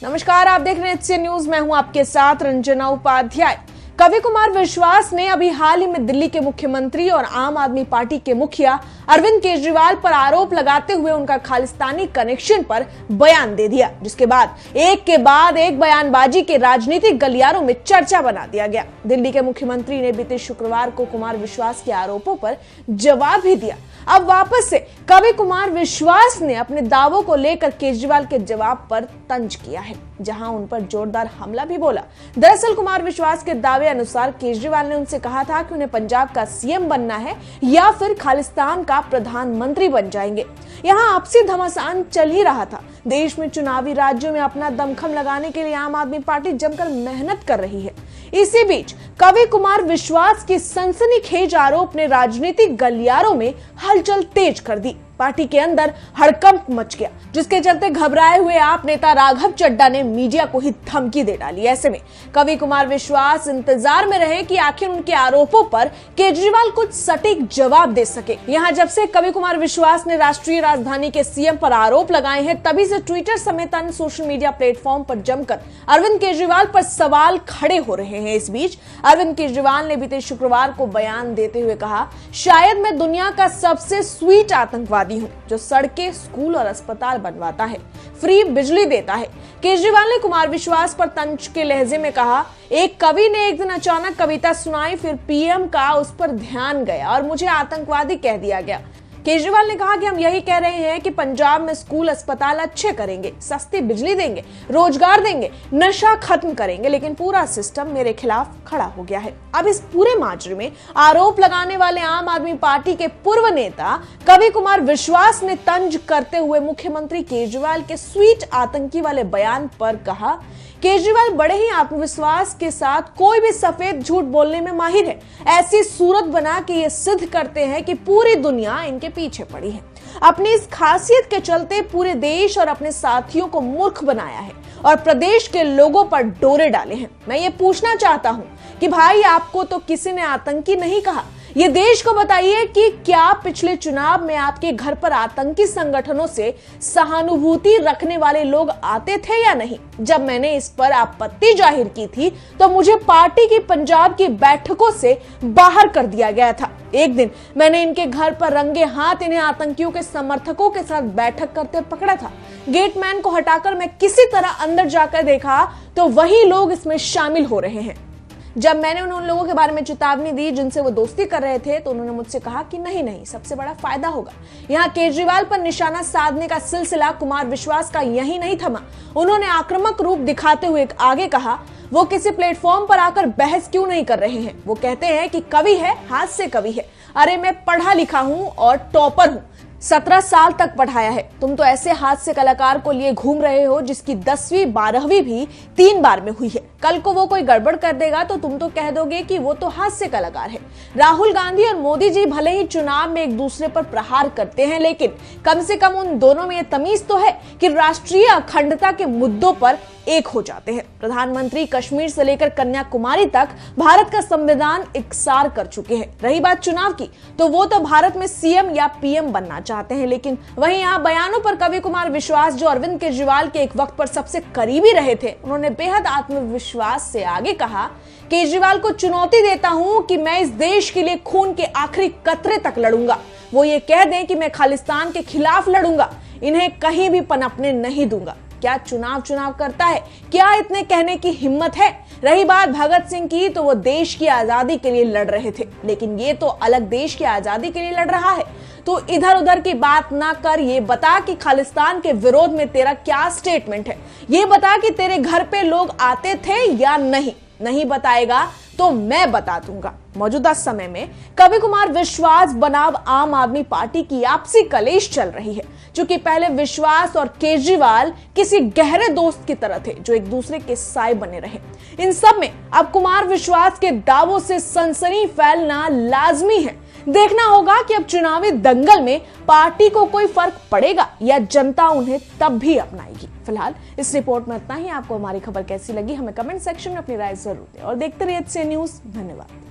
नमस्कार, आप देख रहे हैं एचसी न्यूज। मैं हूं आपके साथ रंजना उपाध्याय। कवि कुमार विश्वास ने अभी हाल ही में दिल्ली के मुख्यमंत्री और आम आदमी पार्टी के मुखिया अरविंद केजरीवाल पर आरोप लगाते हुए उनका खालिस्तानी कनेक्शन पर बयान दे दिया, जिसके बाद एक बयानबाजी के राजनीतिक गलियारों में चर्चा बना दिया गया। दिल्ली के मुख्यमंत्री ने बीते शुक्रवार को कुमार विश्वास के आरोपों पर जवाब भी दिया। अब वापस से कवि कुमार विश्वास ने अपने दावों को लेकर केजरीवाल के जवाब पर तंज किया है, जहां उन पर जोरदार हमला भी बोला। दरअसल कुमार विश्वास के दावे अनुसार केजरीवाल ने उनसे कहा था कि उन्हें पंजाब का सीएम बनना है या फिर खालिस्तान का प्रधानमंत्री बन जाएंगे। यहाँ आपसी घमासान चल ही रहा था। देश में चुनावी राज्यों में अपना दमखम लगाने के लिए आम आदमी पार्टी जमकर मेहनत कर रही है। इसी बीच कवि कुमार विश्वास की सनसनीखेज आरोप ने राजनीतिक गलियारों में हलचल तेज कर दी। पार्टी के अंदर हड़कंप मच गया, जिसके चलते घबराए हुए आप नेता राघव चड्ढा ने मीडिया को ही धमकी दे डाली। ऐसे में कवि कुमार विश्वास इंतजार में रहे कि आखिर उनके आरोपों पर केजरीवाल कुछ सटीक जवाब दे सके। यहाँ जब से कवि कुमार विश्वास ने राष्ट्रीय राजधानी के सीएम पर आरोप लगाए हैं, तभी से ट्विटर समेत अन्य सोशल मीडिया प्लेटफॉर्म पर जमकर अरविंद केजरीवाल पर सवाल खड़े हो रहे हैं। इस बीच अरविंद केजरीवाल ने बीते शुक्रवार को बयान देते हुए कहा, शायद मैं दुनिया का सबसे स्वीट आतंकवादी हूं, जो सड़कें, स्कूल और अस्पताल बनवाता है, फ्री बिजली देता है। केजरीवाल ने कुमार विश्वास पर तंज के लहजे में कहा, एक कवि ने एक दिन अचानक कविता सुनाई, फिर पीएम का उस पर ध्यान गया और मुझे आतंकवादी कह दिया गया। केजरीवाल ने कहा कि हम यही कह रहे हैं कि पंजाब में स्कूल, अस्पताल अच्छे करेंगे, सस्ती बिजली देंगे, रोजगार देंगे, नशा खत्म करेंगे, लेकिन पूरा सिस्टम मेरे खिलाफ खड़ा हो गया है। अब इस पूरे माजरे में आरोप लगाने वाले आम आदमी पार्टी के पूर्व नेता कवि कुमार विश्वास ने तंज करते हुए मुख्यमंत्री केजरीवाल के स्वीट आतंकी वाले बयान पर कहा, केजरीवाल बड़े ही आत्मविश्वास के साथ कोई भी सफेद झूठ बोलने में माहिर है। ऐसी सूरत बना के ये सिद्ध करते हैं कि पूरी दुनिया इनके पीछे पड़ी है। अपनी इस खासियत के चलते पूरे देश और अपने साथियों को मूर्ख बनाया है और प्रदेश के लोगों पर डोरे डाले हैं। मैं ये पूछना चाहता हूं कि भाई, आपको तो किसी ने आतंकी नहीं कहा। ये देश को बताइए कि क्या पिछले चुनाव में आपके घर पर आतंकी संगठनों से सहानुभूति रखने वाले लोग आते थे या नहीं? जब मैंने इस पर आपत्ति जाहिर की थी तो मुझे पार्टी की पंजाब की बैठकों से बाहर कर दिया गया था। एक दिन मैंने इनके घर पर रंगे हाथ इन्हें आतंकियों के समर्थकों के साथ बैठक करते पकड़ा था। गेटमैन को हटाकर मैं किसी तरह अंदर जाकर देखा तो वही लोग इसमें शामिल हो रहे हैं। जब मैंने उन लोगों के बारे में चेतावनी दी जिनसे वो दोस्ती कर रहे थे, तो उन्होंने मुझसे कहा कि नहीं, सबसे बड़ा फायदा होगा। यहाँ केजरीवाल पर निशाना साधने का सिलसिला कुमार विश्वास का यही नहीं थमा। उन्होंने आक्रामक रूप दिखाते हुए आगे कहा, वो किसी प्लेटफॉर्म पर आकर बहस क्यों नहीं कर रहे हैं? वो कहते हैं कि कवि है, हाथ से कवि है। अरे मैं पढ़ा लिखा हूं और टॉपर हूं, 17 साल तक पढ़ाया है। तुम तो ऐसे हाथ से कलाकार को लिए घूम रहे हो जिसकी 10वीं 12वीं भी 3 बार में हुई है। कल को वो कोई गड़बड़ कर देगा तो तुम तो कह दोगे कि वो तो हाथ से कलाकार है। राहुल गांधी और मोदी जी भले ही चुनाव में एक दूसरे पर प्रहार करते हैं, लेकिन कम से कम उन दोनों में ये तमीज तो है कि राष्ट्रीय अखंडता के मुद्दों पर एक हो जाते हैं। प्रधानमंत्री कश्मीर से लेकर कन्याकुमारी तक भारत का संविधान इकसार कर चुके हैं। रही बात चुनाव की, तो वो तो भारत में सीएम या पीएम बनना चाहते हैं, लेकिन वहीं यहाँ बयानों पर कवि कुमार विश्वास, जो अरविंद केजरीवाल के एक वक्त पर सबसे करीबी रहे थे, उन्होंने बेहद आत्मविश्वास से आगे कहा, केजरीवाल को चुनौती देता हूं कि मैं इस देश के लिए खून के आखिरी कतरे तक लड़ूंगा। वो ये कह दें कि मैं खालिस्तान के खिलाफ लड़ूंगा, इन्हें कहीं भी पनपने नहीं दूंगा। क्या चुनाव करता है? क्या इतने कहने की हिम्मत है? रही बात भगत सिंह की, तो वो देश की आजादी के लिए लड़ रहे थे, लेकिन ये तो अलग देश की आजादी के लिए लड़ रहा है। तो इधर उधर की बात ना कर, ये बता कि खालिस्तान के विरोध में तेरा क्या स्टेटमेंट है। ये बता कि तेरे घर पे लोग आते थे या नहीं बताएगा तो मैं बता दूंगा। मौजूदा समय में कवि कुमार विश्वास बनाम आम आदमी पार्टी की आपसी कलेश चल रही है। चूंकि पहले विश्वास और केजरीवाल किसी गहरे दोस्त की तरह थे, जो एक दूसरे के साए बने रहे। इन सब में अब कुमार विश्वास के दावों से सनसनी फैलना लाजमी है। देखना होगा कि अब चुनावी दंगल में पार्टी को कोई फर्क पड़ेगा या जनता उन्हें तब भी अपनाएगी। फिलहाल इस रिपोर्ट में इतना ही। आपको हमारी खबर कैसी लगी, हमें कमेंट सेक्शन में अपनी राय जरूर दें और देखते रहिए एचसी न्यूज। धन्यवाद।